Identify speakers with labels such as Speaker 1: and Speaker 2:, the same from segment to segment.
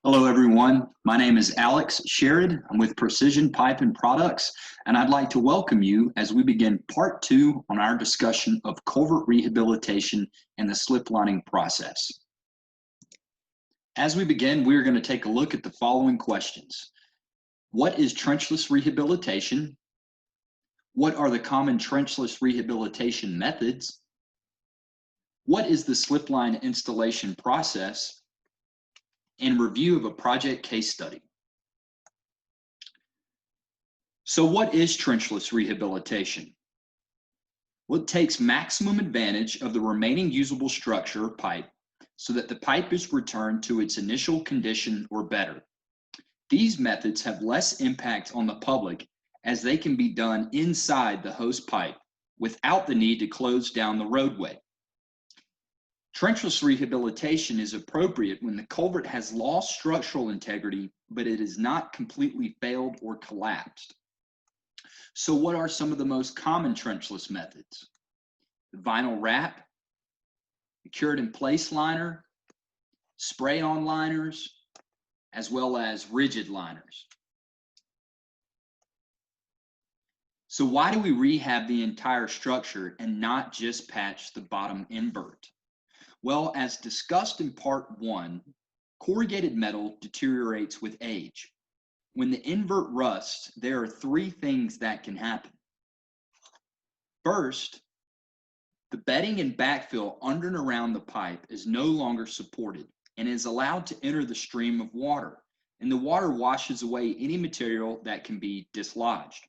Speaker 1: Hello everyone, my name is Alex Sherrod. I'm with Precision Pipe and Products, and I'd like to welcome you as we begin part 2 on our discussion of culvert rehabilitation and the slip lining process. As we begin, we're going to take a look at the following questions. What is trenchless rehabilitation? What are the common trenchless rehabilitation methods? What is the slip line installation process? And review of a project case study. So what is trenchless rehabilitation? Well, it takes maximum advantage of the remaining usable structure of pipe so that the pipe is returned to its initial condition or better. These methods have less impact on the public as they can be done inside the host pipe without the need to close down the roadway. Trenchless rehabilitation is appropriate when the culvert has lost structural integrity, but it has not completely failed or collapsed. So what are some of the most common trenchless methods? The vinyl wrap, the cured in place liner, spray-on liners, as well as rigid liners. So why do we rehab the entire structure and not just patch the bottom invert? Well, as discussed in part 1, corrugated metal deteriorates with age. When the invert rusts, there are 3 things that can happen. First, the bedding and backfill under and around the pipe is no longer supported and is allowed to enter the stream of water, and the water washes away any material that can be dislodged.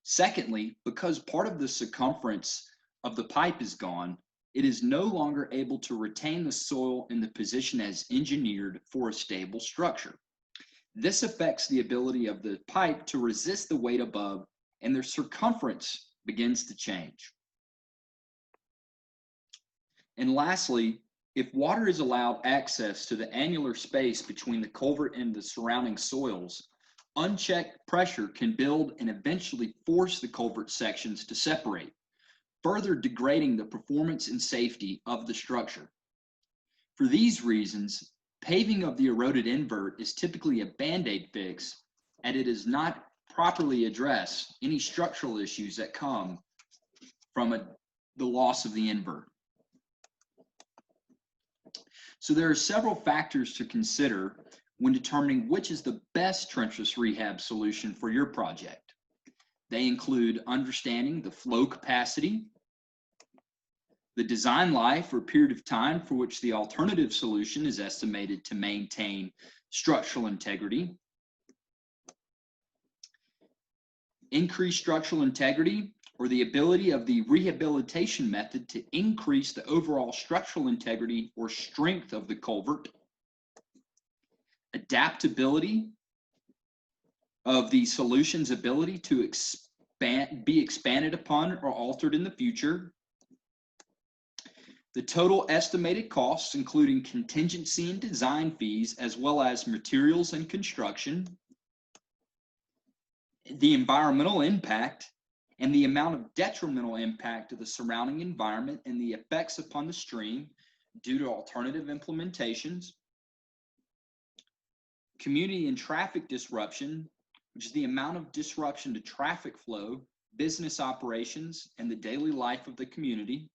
Speaker 1: Secondly, because part of the circumference of the pipe is gone, it is no longer able to retain the soil in the position as engineered for a stable structure. This affects the ability of the pipe to resist the weight above, and their circumference begins to change. And lastly, if water is allowed access to the annular space between the culvert and the surrounding soils, unchecked pressure can build and eventually force the culvert sections to separate, further degrading the performance and safety of the structure. For these reasons, paving of the eroded invert is typically a band-aid fix, and it does not properly address any structural issues that come from the loss of the invert. So there are several factors to consider when determining which is the best trenchless rehab solution for your project. They include understanding the flow capacity, the design life or period of time for which the alternative solution is estimated to maintain structural integrity, increased structural integrity, or the ability of the rehabilitation method to increase the overall structural integrity or strength of the culvert, adaptability of the solution's ability to be expanded upon or altered in the future, the total estimated costs, including contingency and design fees, as well as materials and construction, the environmental impact, and the amount of detrimental impact to the surrounding environment and the effects upon the stream due to alternative implementations, community and traffic disruption, which is the amount of disruption to traffic flow, business operations, and the daily life of the community,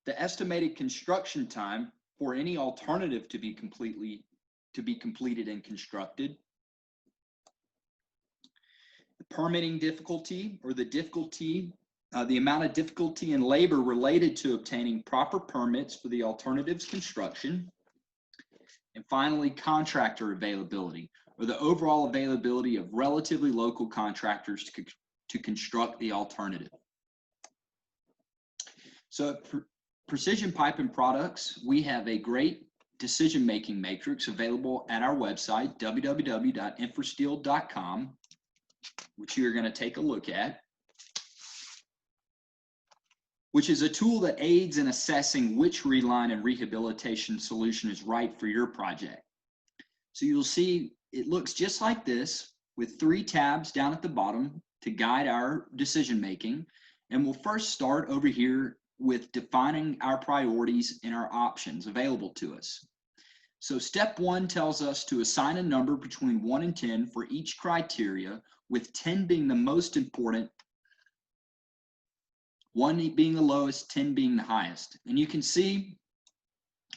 Speaker 1: the estimated construction time for any alternative to be completed and constructed, the permitting difficulty or the amount of difficulty and labor related to obtaining proper permits for the alternatives construction, and finally, contractor availability, or the overall availability of relatively local contractors to construct the alternative. So at Precision Pipe and Products, we have a great decision-making matrix available at our website, www.infrasteel.com, which you're going to take a look at, which is a tool that aids in assessing which reline and rehabilitation solution is right for your project. So you'll see it looks just like this with 3 tabs down at the bottom to guide our decision making. And we'll first start over here with defining our priorities and our options available to us. So step 1 tells us to assign a number between 1 and 10 for each criteria, with 10 being the most important, 1 being the lowest, 10 being the highest. And you can see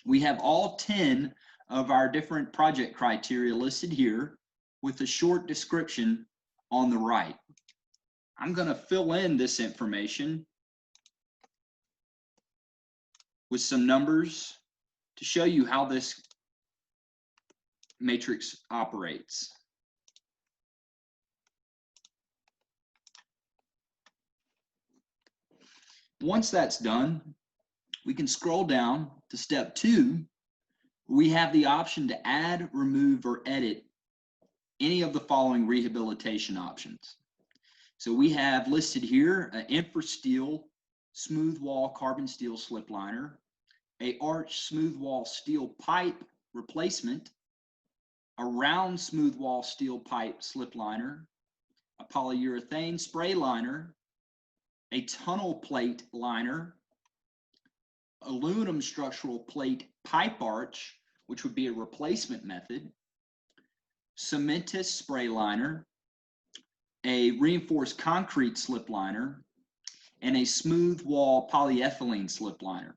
Speaker 1: we have all 10 of our different project criteria listed here with a short description on the right. I'm going to fill in this information with some numbers to show you how this matrix operates. Once that's done, we can scroll down to step 2. We have the option to add, remove, or edit any of the following rehabilitation options. So we have listed here an infrasteel smooth wall carbon steel slip liner, a arch smooth wall steel pipe replacement, a round smooth wall steel pipe slip liner, a polyurethane spray liner, a tunnel plate liner, aluminum structural plate pipe arch, which would be a replacement method, cementous spray liner, a reinforced concrete slip liner, and a smooth wall polyethylene slip liner.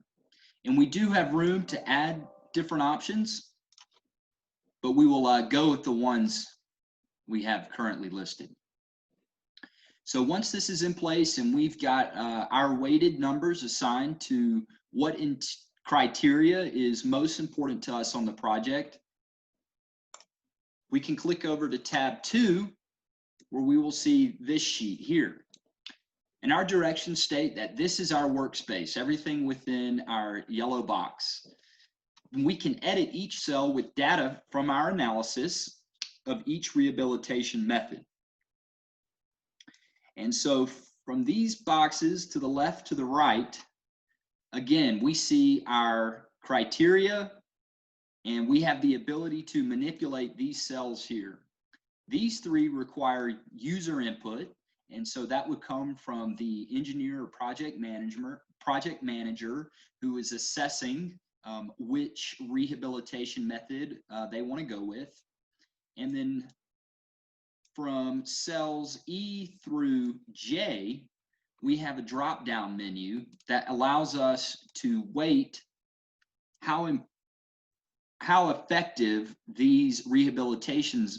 Speaker 1: And we do have room to add different options, but we will go with the ones we have currently listed. So once this is in place and we've got our weighted numbers assigned to what criteria is most important to us on the project, we can click over to tab 2, where we will see this sheet here. And our directions state that this is our workspace, everything within our yellow box. We can edit each cell with data from our analysis of each rehabilitation method. And so from these boxes to the left to the right, again, we see our criteria, and we have the ability to manipulate these cells here. These 3 require user input, and so that would come from the engineer or project manager who is assessing which rehabilitation method they want to go with. And then from cells E through J, we have a drop-down menu that allows us to weight how effective these rehabilitation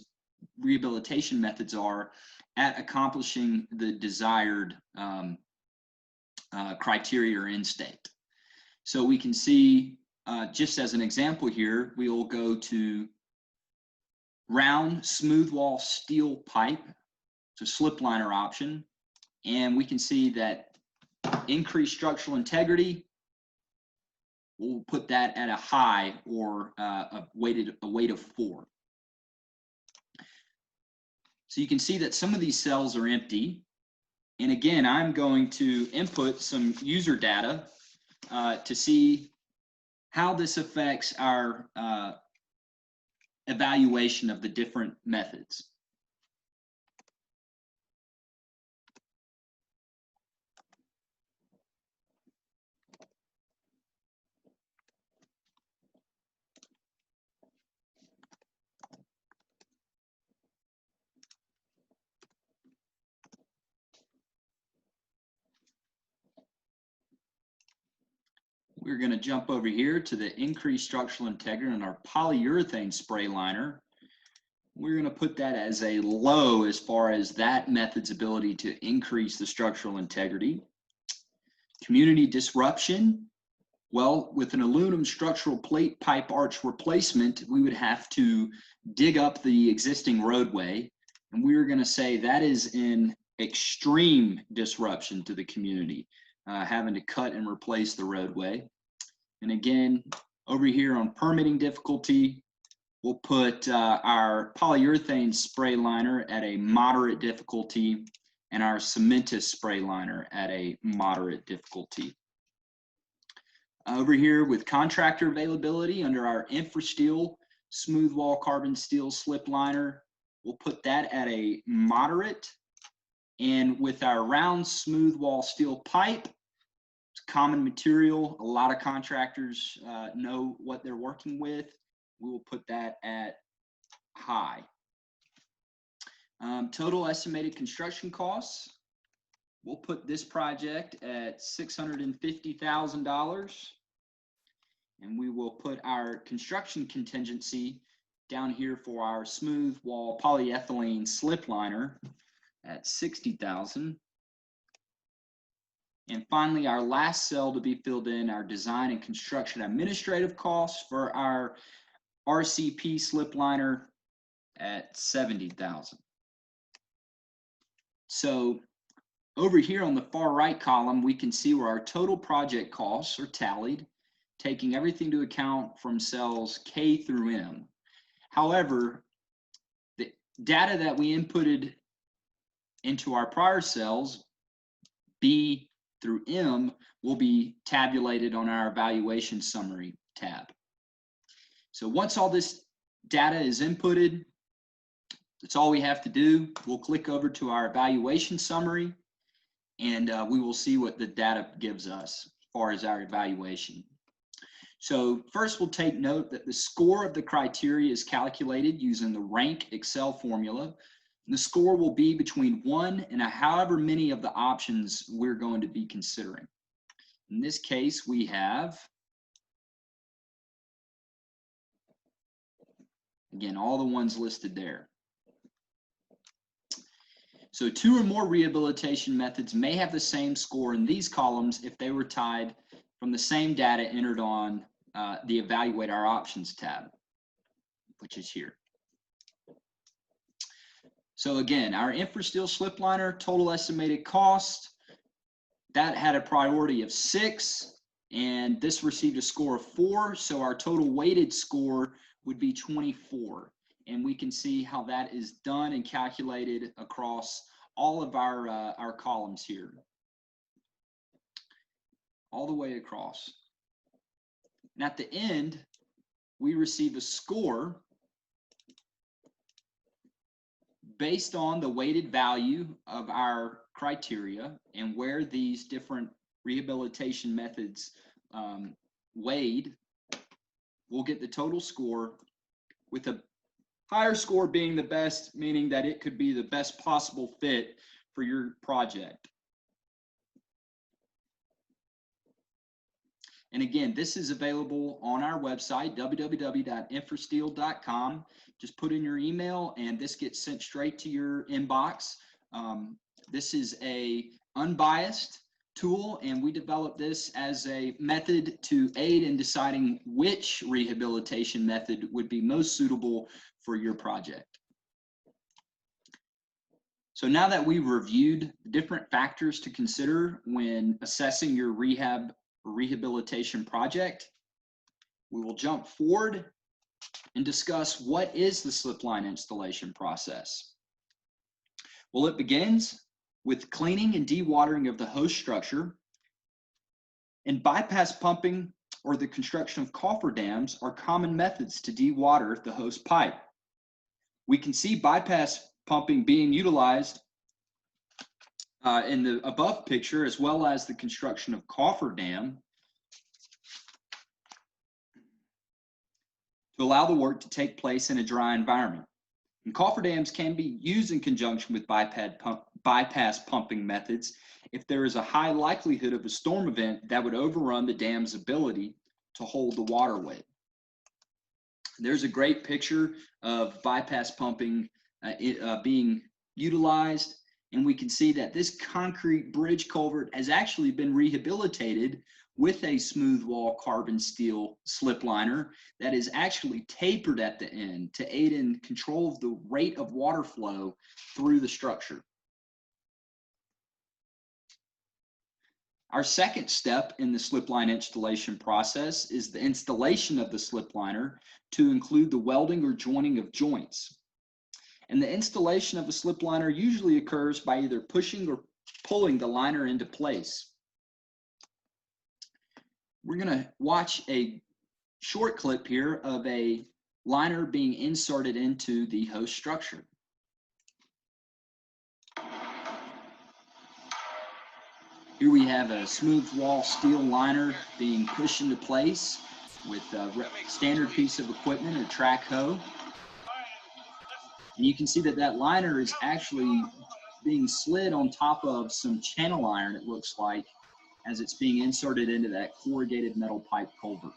Speaker 1: methods are at accomplishing the desired criteria or end state. So we can see, just as an example here, we will go to round smooth wall steel pipe, so slip liner option, and we can see that increased structural integrity, we'll put that at a high, or a weight of 4. So you can see that some of these cells are empty. And again, I'm going to input some user data to see how this affects our evaluation of the different methods. We're going to jump over here to the increased structural integrity in our polyurethane spray liner. We're going to put that as a low as far as that method's ability to increase the structural integrity. Community disruption. Well, with an aluminum structural plate pipe arch replacement, we would have to dig up the existing roadway. And we're going to say that is an extreme disruption to the community, having to cut and replace the roadway. And again, over here on permitting difficulty, we'll put our polyurethane spray liner at a moderate difficulty and our cementous spray liner at a moderate difficulty. Over here with contractor availability, under our infrasteel smooth wall carbon steel slip liner, we'll put that at a moderate. And with our round smooth wall steel pipe, It's common material. A lot of contractors know what they're working with. We will put that at high. Total estimated construction costs. We'll put this project at $650,000. And we will put our construction contingency down here for our smooth wall polyethylene slip liner at $60,000. And finally, our last cell to be filled in, our design and construction administrative costs for our RCP slip liner at $70,000. So over here on the far right column, we can see where our total project costs are tallied, taking everything into account from cells K through M. However, the data that we inputted into our prior cells, B through M, will be tabulated on our evaluation summary tab. So once all this data is inputted, that's all we have to do. We'll click over to our evaluation summary, and we will see what the data gives us as far as our evaluation. So first, we'll take note that the score of the criteria is calculated using the rank Excel formula. And the score will be between 1 and however many of the options we're going to be considering. In this case, we have, again, all the ones listed there. So 2 or more rehabilitation methods may have the same score in these columns if they were tied from the same data entered on the Evaluate Our Options tab, which is here. So again, our InfraSteel slip liner total estimated cost, that had a priority of 6, and this received a score of 4, so our total weighted score would be 24. And we can see how that is done and calculated across all of our columns here, all the way across. And at the end, we receive a score based on the weighted value of our criteria and where these different rehabilitation methods weighed. We'll get the total score, with a higher score being the best, meaning that it could be the best possible fit for your project. And again, this is available on our website, www.infrasteel.com. Just put in your email and this gets sent straight to your inbox. This is a unbiased tool, and we developed this as a method to aid in deciding which rehabilitation method would be most suitable for your project. So now that we've reviewed different factors to consider when assessing your rehab or rehabilitation project, we will jump forward and discuss what is the slip line installation process. Well, it begins with cleaning and dewatering of the host structure, and bypass pumping or the construction of cofferdams are common methods to dewater the host pipe. We can see bypass pumping being utilized in the above picture, as well as the construction of cofferdam to allow the work to take place in a dry environment. And cofferdams can be used in conjunction with bypass pumping methods if there is a high likelihood of a storm event that would overrun the dam's ability to hold the waterway. There's a great picture of bypass pumping being utilized, and we can see that this concrete bridge culvert has actually been rehabilitated with a smooth wall carbon steel slip liner that is actually tapered at the end to aid in control of the rate of water flow through the structure. Our second step in the slip line installation process is the installation of the slip liner to include the welding or joining of joints. And the installation of a slip liner usually occurs by either pushing or pulling the liner into place. We're going to watch a short clip here of a liner being inserted into the host structure. Here we have a smooth wall steel liner being pushed into place with a standard piece of equipment, a track hoe. And you can see that that liner is actually being slid on top of some channel iron, it looks like, as it's being inserted into that corrugated metal pipe culvert.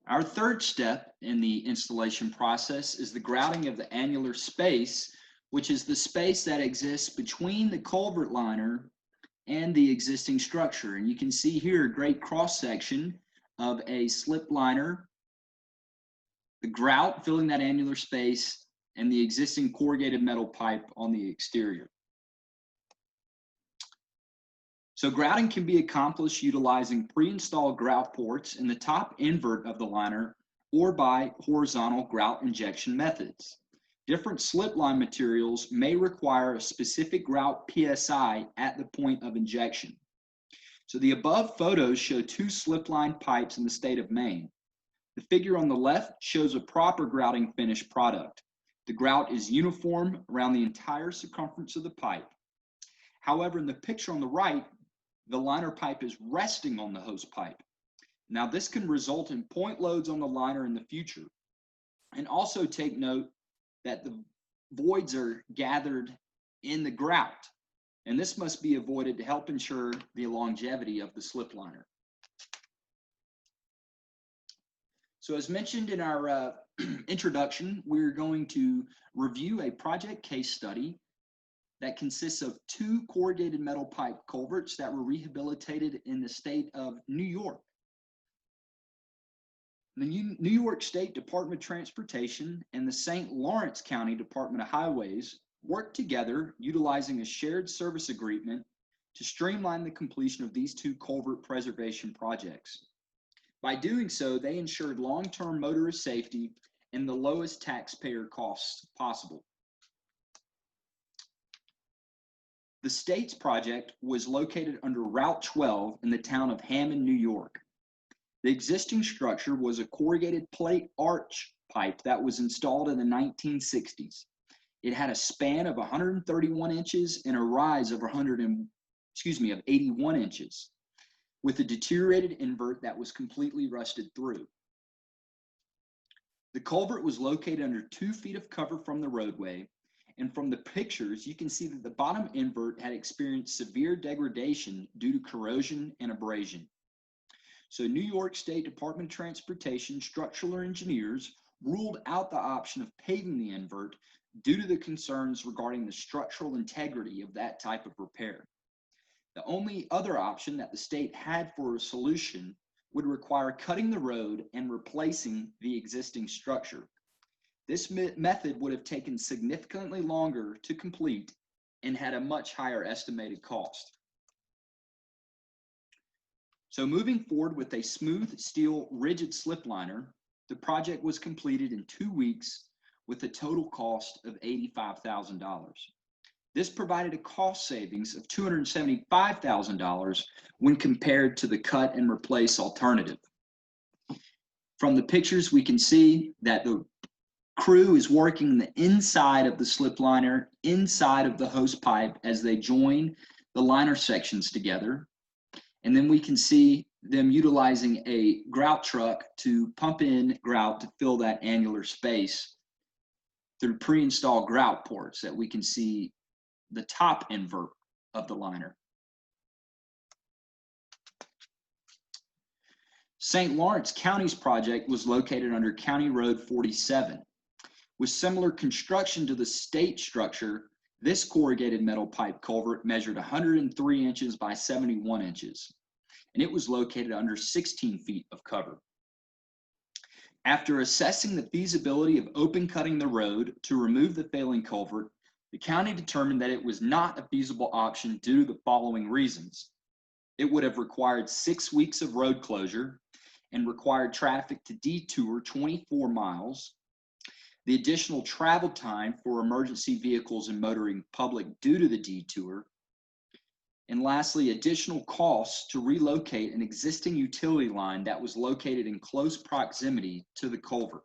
Speaker 1: Our third step in the installation process is the grouting of the annular space, which is the space that exists between the culvert liner and the existing structure. And you can see here a great cross section of a slip liner, the grout filling that annular space, and the existing corrugated metal pipe on the exterior. So grouting can be accomplished utilizing pre-installed grout ports in the top invert of the liner or by horizontal grout injection methods. Different slip line materials may require a specific grout PSI at the point of injection. So the above photos show two slip line pipes in the state of Maine. The figure on the left shows a proper grouting finished product. The grout is uniform around the entire circumference of the pipe. However, in the picture on the right, the liner pipe is resting on the hose pipe. Now, this can result in point loads on the liner in the future. And also take note that the voids are gathered in the grout, and this must be avoided to help ensure the longevity of the slip liner. So as mentioned in our introduction, we're going to review a project case study that consists of two corrugated metal pipe culverts that were rehabilitated in the state of New York. The New York State Department of Transportation and the St. Lawrence County Department of Highways worked together utilizing a shared service agreement to streamline the completion of these two culvert preservation projects. By doing so, they ensured long-term motorist safety and the lowest taxpayer costs possible. The state's project was located under Route 12 in the town of Hammond, New York. The existing structure was a corrugated plate arch pipe that was installed in the 1960s. It had a span of 131 inches and a rise of 81 inches, with a deteriorated invert that was completely rusted through. The culvert was located under 2 feet of cover from the roadway, and from the pictures, you can see that the bottom invert had experienced severe degradation due to corrosion and abrasion. So New York State Department of Transportation structural engineers ruled out the option of paving the invert due to the concerns regarding the structural integrity of that type of repair. The only other option that the state had for a solution would require cutting the road and replacing the existing structure. This method would have taken significantly longer to complete and had a much higher estimated cost. So moving forward with a smooth steel rigid slip liner, the project was completed in 2 weeks with a total cost of $85,000. This provided a cost savings of $275,000 when compared to the cut and replace alternative. From the pictures, we can see that the crew is working the inside of the slip liner, inside of the hose pipe as they join the liner sections together. And then we can see them utilizing a grout truck to pump in grout to fill that annular space through pre-installed grout ports that we can see the top invert of the liner. St. Lawrence County's project was located under County Road 47. With similar construction to the state structure, this corrugated metal pipe culvert measured 103 inches by 71 inches, and it was located under 16 feet of cover. After assessing the feasibility of open cutting the road to remove the failing culvert, the county determined that it was not a feasible option due to the following reasons. It would have required 6 weeks of road closure, and required traffic to detour 24 miles. The additional travel time for emergency vehicles and motoring public due to the detour. And lastly, additional costs to relocate an existing utility line that was located in close proximity to the culvert.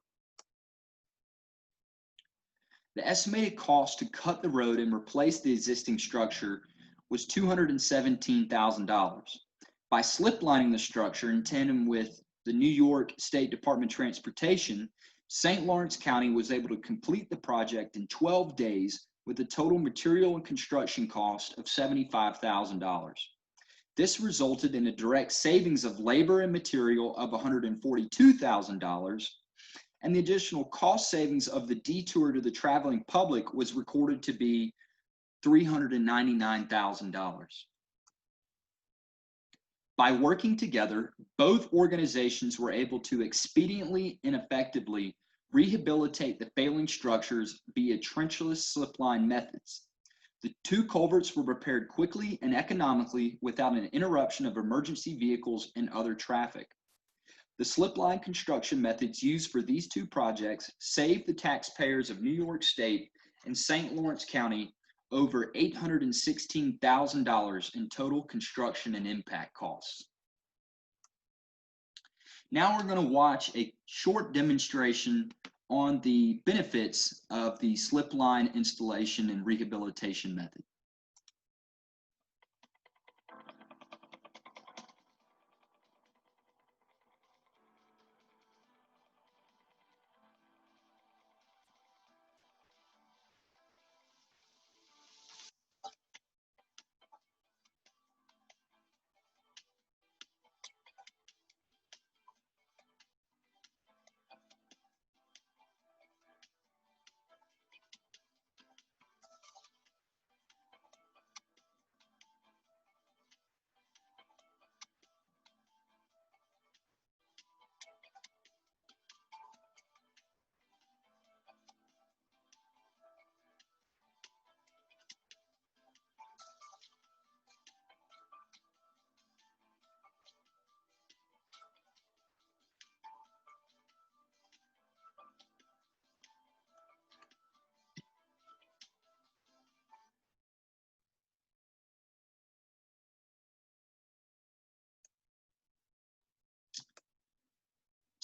Speaker 1: The estimated cost to cut the road and replace the existing structure was $217,000. By slip-lining the structure in tandem with the New York State Department of Transportation, St. Lawrence County was able to complete the project in 12 days with a total material and construction cost of $75,000. This resulted in a direct savings of labor and material of $142,000, and the additional cost savings of the detour to the traveling public was recorded to be $399,000. By working together, both organizations were able to expediently and effectively rehabilitate the failing structures via trenchless slipline methods. The two culverts were repaired quickly and economically without an interruption of emergency vehicles and other traffic. The slipline construction methods used for these two projects saved the taxpayers of New York State and St. Lawrence County over $816,000 in total construction and impact costs. Now we're going to watch a short demonstration on the benefits of the slipline installation and rehabilitation method.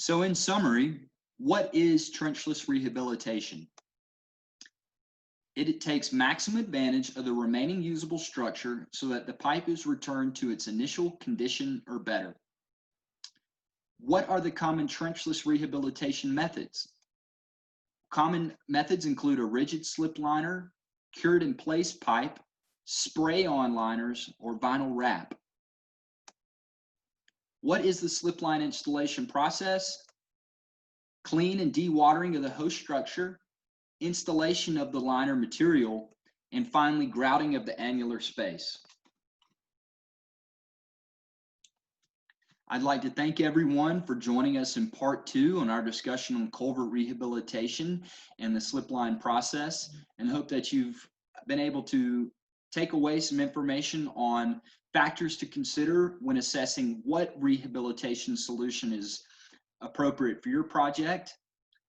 Speaker 1: So in summary, what is trenchless rehabilitation? It takes maximum advantage of the remaining usable structure so that the pipe is returned to its initial condition or better. What are the common trenchless rehabilitation methods? Common methods include a rigid slip liner, cured in place pipe, spray-on liners, or vinyl wrap. What is the slipline installation process? Clean and dewatering of the host structure, installation of the liner material, and finally grouting of the annular space. I'd like to thank everyone for joining us in part 2 on our discussion on culvert rehabilitation and the slipline process, and hope that you've been able to take away some information on factors to consider when assessing what rehabilitation solution is appropriate for your project.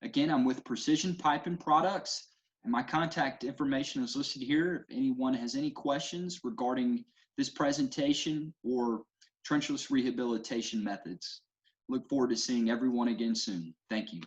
Speaker 1: Again, I'm with Precision Pipe and Products, and my contact information is listed here. If anyone has any questions regarding this presentation or trenchless rehabilitation methods. Look forward to seeing everyone again soon. Thank you.